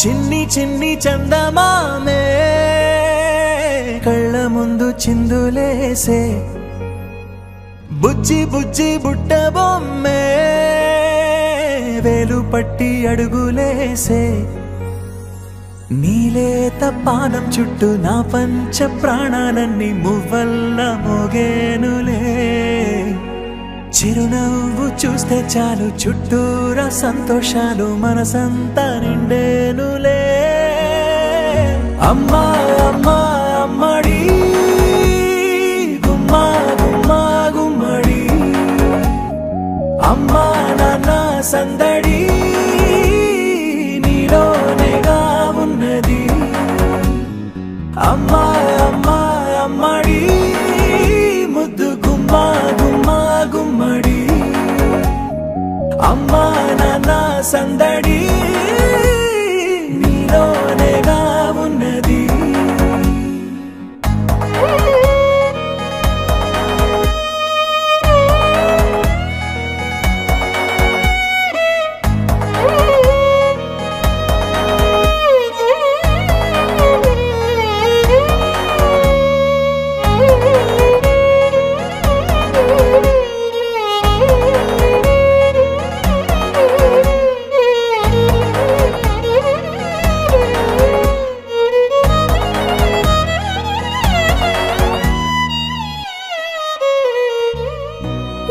చిన్ని చిన్ని చందమామే కళ్ళ ముందు చిందులేసే బుజ్జి బుజ్జి బుట్ట బొమ్మే వేలు పట్టి అడుగులేసే నీలేత పానం చుట్టూ నా పంచ ప్రాణాలన్నీ మువ్వల్ల మోగేనులే చిరునవ్వు చూస్తే చాలు చుట్టూరా సంతోషాలు మనసంతా నిండేనులే అమ్మా అమ్మా అమ్మడి గుమ్మా గుమ్మా గుమ్మడి అమ్మా నాన్న సందడి నీలోనేగా ఉన్నది అమ్మా అమ్మా అమ్మడి ముద్దు గుమ్మా గుమ్మా గుమ్మడి అమ్మా నాన్న సందడి నీలోనేగా ఉన్నది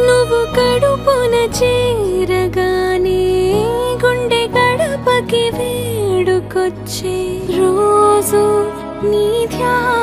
నువ్వు కడుపున చేరగానే గుండె గడపకి వేడుకొచ్చే రోజు నీ ధ్యానం